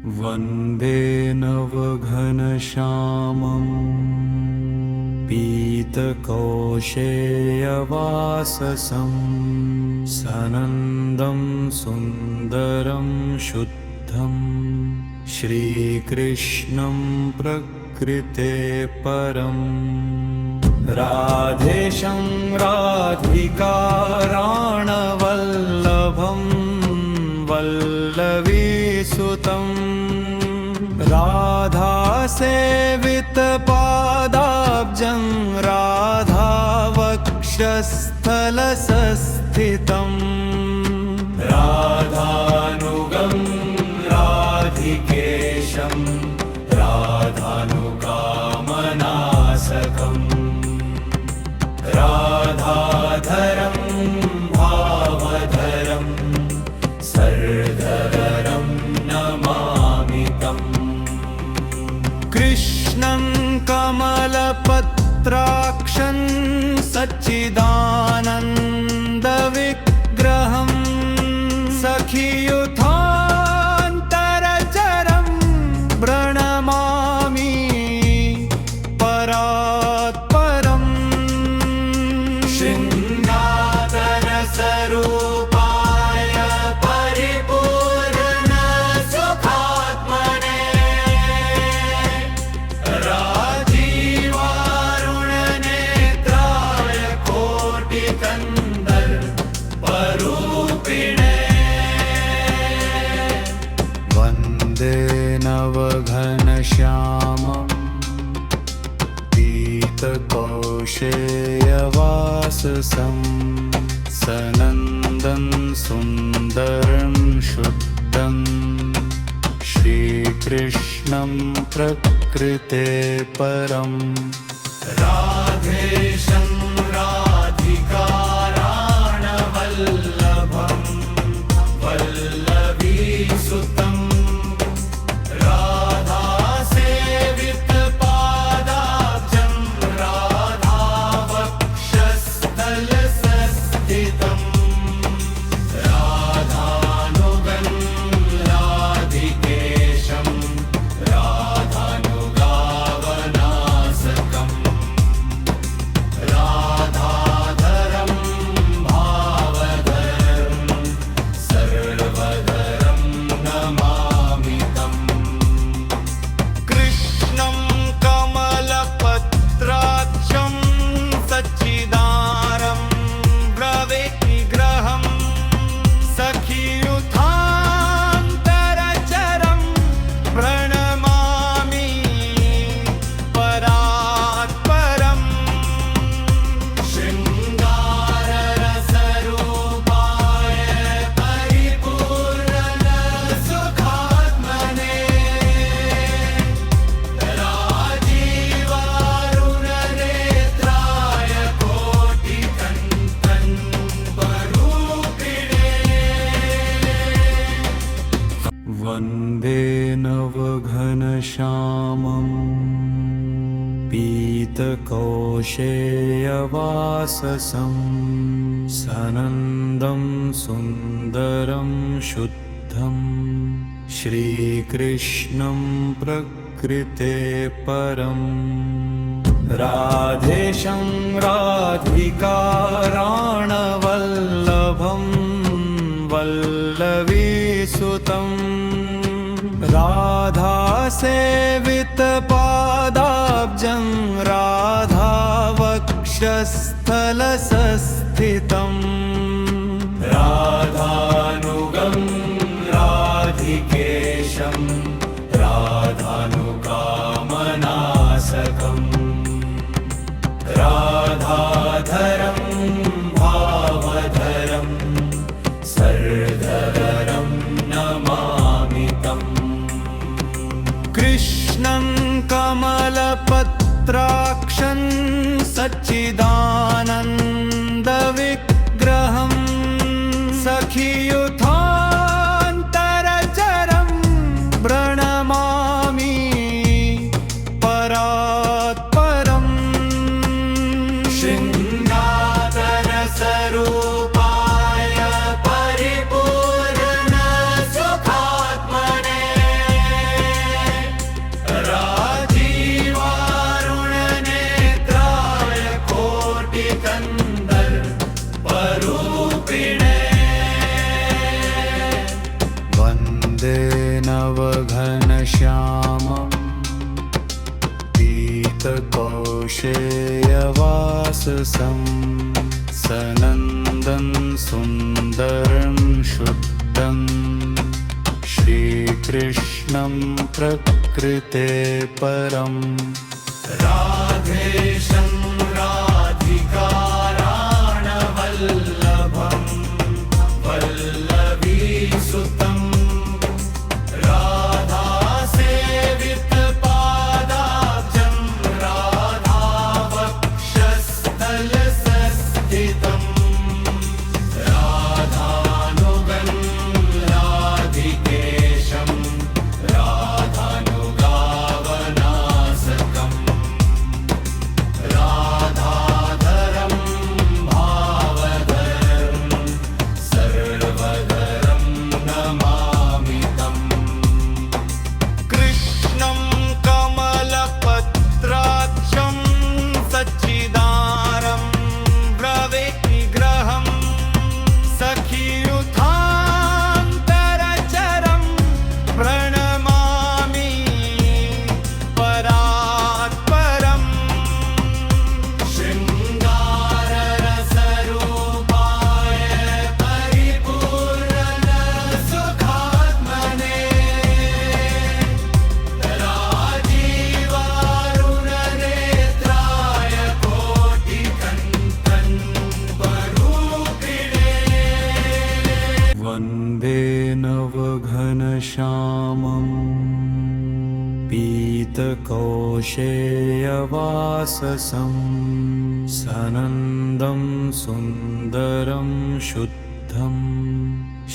वन्दे नवघनश्यामं पीतकौशेयवाससं सनन्दं सुन्दरं शुद्धं श्रीकृष्णं प्रकृते परम् राधेशं राधिकाराणवल्लभं वल्लवीसुतं राधासेवितपादाब्जं राधावक्षस्थलसस्थितं राधानुगं राधिकेशं राधानुकामनासकम् राधाधरं भावधरं सर्वधरं नमामि तम् कृष्णं कमलपत्राक्षं सच्चिदानन्दविग्रहं सखियुथान्तरचरं प्रणमामि स्वरूपाय परिपूर्ण सुखात्मने राजीवारुणनेत्राय कोटिकन्दर्परूपिणे वन्दे नवघनश्यामं पीतकौशेयवाससं सनन्दं सुन्दरं शुद्धं श्रीकृष्णं प्रकृते परम् राधेशं राधिकाराणवल्लभं वल्लवीसुतं राधासेवितपादाब्जं राधावक्षस्थलसस्थितं राधानुगं राधिकेशं राधानुगावनासकम् राधाधरं भावधरं सर्वधरं नमामि तम् कृष्णं कमलपत्राक्षं सच्चिदानं ब्रविग्रहं सखियुथान्तरचरं प्रणमामि परात्परम् शृङ्गाररसरूपाय परिपूर्ण सुखात्मने राजीवारुणनेत्राय कोटिकन्दर्परूपिणे वन्दे नवघनश्यामं पीतकौशेयवाससं सनन्दं सुन्दरं शुद्धं श्रीकृष्णं प्रकृते परम् राधेशं राधिकाराणवल्लभं वल्लवीसुतं राधासेवितपादाब्जं राधावक्षस्थलसस्थितं राधानुगं राधिकेशं राधानुकामनासकम् राधाधरं भावधरं सर्वधरं नमामि तम् कृष्णं कमलपत्राक्षं सच्चिदानन्दविग्रहं सखियुथान्तरचरं प्रणमामि परात्परम् शृङ्गाररसरूपाय स्वरूपाय परिपूर्ण सुखात्मने राजीवारुणनेत्राय कोटिकन्दर्परूपिणे वन्दे नवघनश्यामम् पीतकौशेयवाससं सनन्दं सुन्दरं शुद्धं श्रीकृष्णं प्रकृते परम् राधेशं राधिकाराणवल्लभं वल्लवीसुतं राधासेवितपादाब्जं राधावक्षस्थलसस्थितं राधानुगं राधिकेशं राधानुगावनासकम् राधाधरं भावधरं सर्वधरं नमामि तम् कृष्णं कमलपत्राक्षं सच्चिदारं ब्रवीग्रहं सखियुथान्तरचरं प्रणमामि परात्परम् शृङ्गाररसरूपाय परिपूर्ण सुखात्मने राजीवारुणनेत्राय कोटिकन्दर्परूपिणे वन्दे नवघनश्यामम् पीतकौशेयवाससं सनन्दं सुन्दरं शुद्धं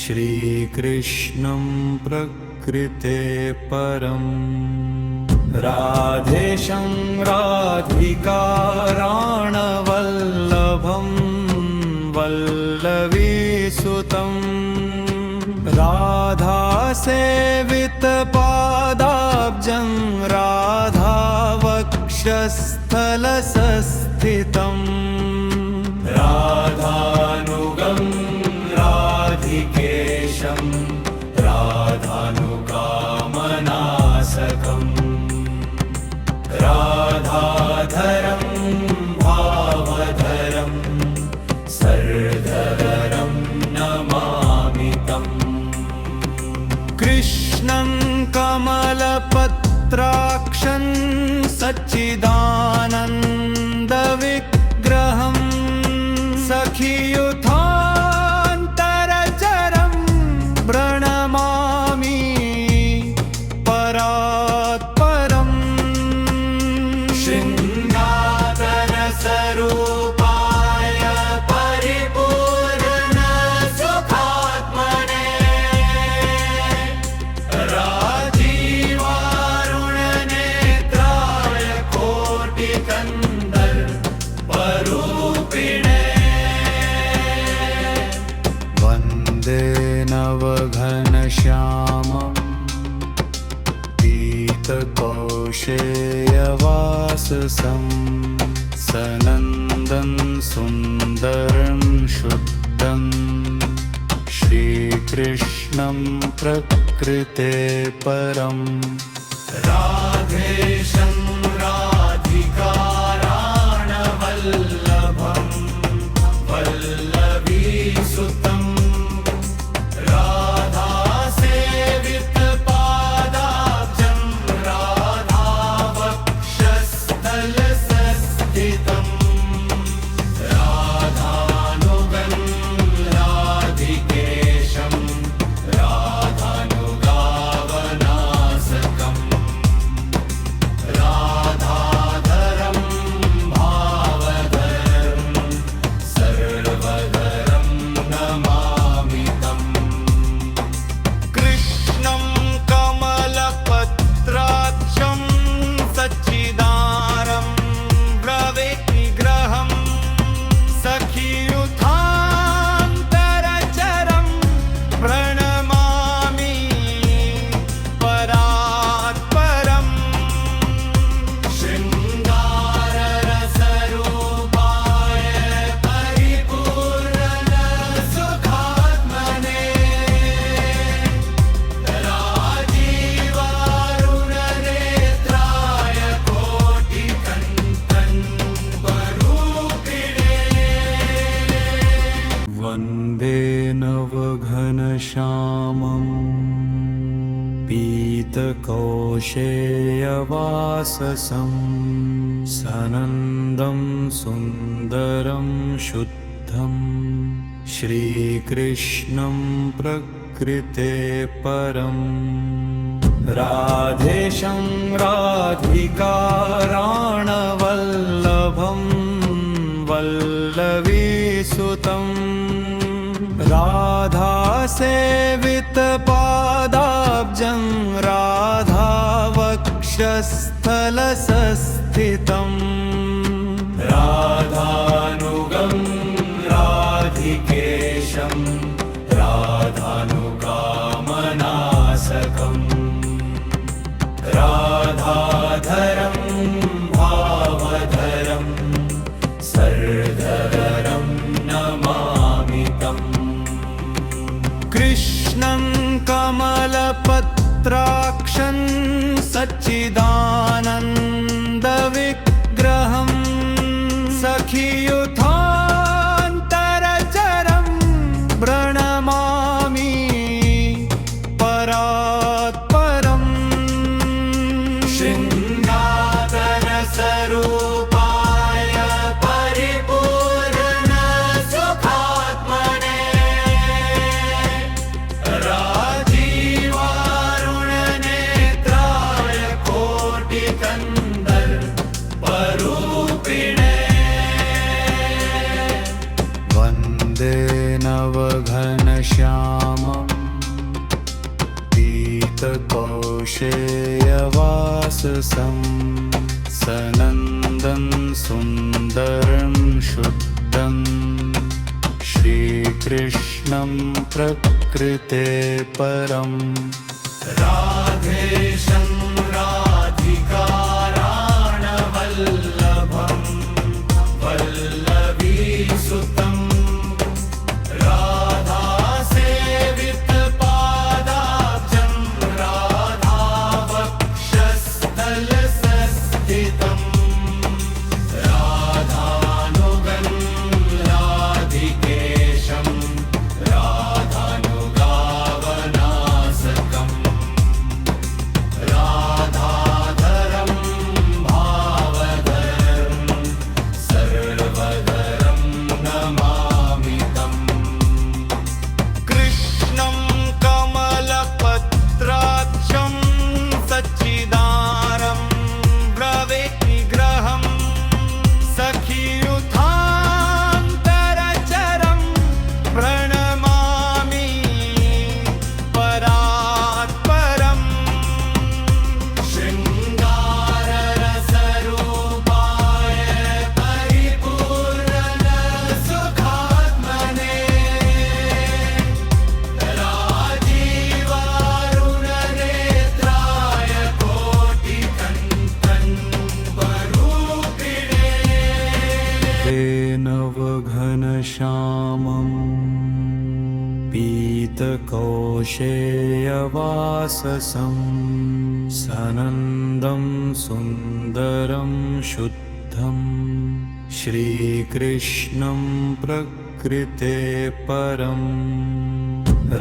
श्रीकृष्णं प्रकृते परम् राधेशं राधिकाराणवल्लभं वल्लवीसुतं राधासेवितपादाब्जं राधावक्षस्थलसस्थितं राधानुगं राधिकेशं राधानुकामनासकम् राधाधरं भावधरं सर्वधरं नमामि तम् कृष्णं कमलपत्राक्षं सच्चिदानन्दविग्रहं सखियुथान्तरचरं प्रणमामि परात्परम् शृङ्गाररसरूपाय परिपूर्ण सुखात्मने राजीवारुणनेत्राय कोटिकन्दर्परूपिणे वन्दे नवघनश्यामम् पीतकौशेयवाससं सनन्दं सुन्दरं शुद्धं श्रीकृष्णं प्रकृते परम् राधेशं राधिकाराणवल्लभं वल्लवीसुतं राधासेवितपादाब्जं राधावक्षस्थलसस्थितं राधानुगं राधिकेशं राधानुगावनासकम् राधाधरं भावधरं सर्वधरं नमामि वन्दे नवघनश्यामम् पीतकौशेयवाससं सनन्दं सुन्दरं शुद्धं श्रीकृष्णं प्रकृते परम् राधेशं राधिकाराणवल्लभं वल्लवीसुतं राधासेवितपादाब्जं राधावक्षस्थलसस्थितं राधानुगं राधिकेशं राधानुकामनासकम् राधाधरं भावधरं सर्वधरं नमामि तम् कृष्णं कमलपत्राक्षं सच्चिदानन्दविग्रहं सखियुथान्तरचरं प्रणमामि परात्परम् शृङ्गारसरूपाय परिपूर्णसुखात्मने राजीवारुणनेत्राय कोटिकन्दर्परूपिणे वन्दे नवघनश्यामम् पीतकौशेयवाससं सनन्दं सुन्दरं शुद्धं श्रीकृष्णं प्रकृते परम् राधेशं राधिकाराणवल्लभं वल्लवीसुतं राधासेवितपादाब्जं राधावक्षस्थलसस्थितं राधानुगं राधिकेशं राधानुगावनासकम् राधाधरं भावधरं सर्वधरं नमामि तम् कृष्णं कमलपत्राक्षं सच्चिदानं ब्रविग्रहं सखियुथान्तरचरं प्रणमामि परात्परम् शृङ्गाररसरूपाय परिपूर्णसुखात्मने राजीवारुणनेत्राय कोटिकन्दर्परूपिणे नवघनश्यामम् पीतकौशेयवाससं सनन्दं सुन्दरं शुद्धं श्रीकृष्णं प्रकृते परम्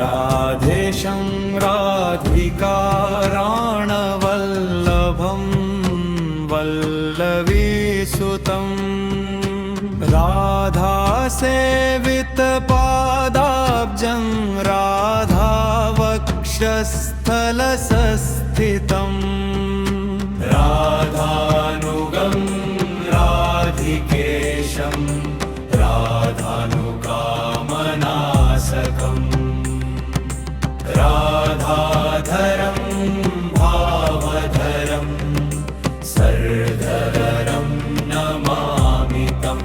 राधेशं राधिकाराणवल्लभं वल्लवीसुतं राधासेवितपादाब्जं राधावक्षस्थलसस्थितं राधानुगं राधिकेशं राधानुकामनासकम् राधाधरं भावधरं सर्वधरं नमामि तम्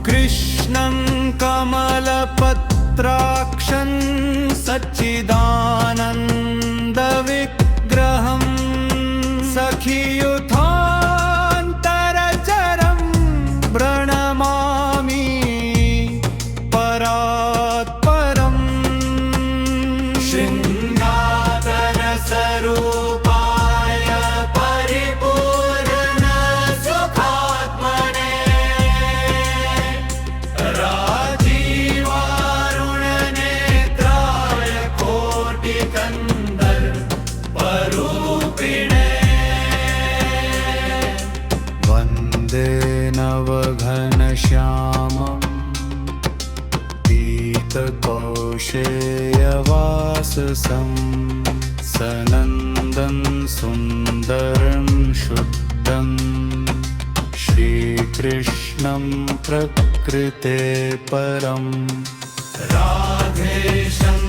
कृष्णं कमलपत्राक्षं सच्चिदानन्दविग्रहं सखियुथान्तरचरं प्रणमामि परात्परम् शृङ्गाररसरूपाय परिपूर्णसुखात्मने राजी कौशेयवाससं सनन्दं सुन्दरं शुद्धं श्रीकृष्णं प्रकृते परम् राधेशं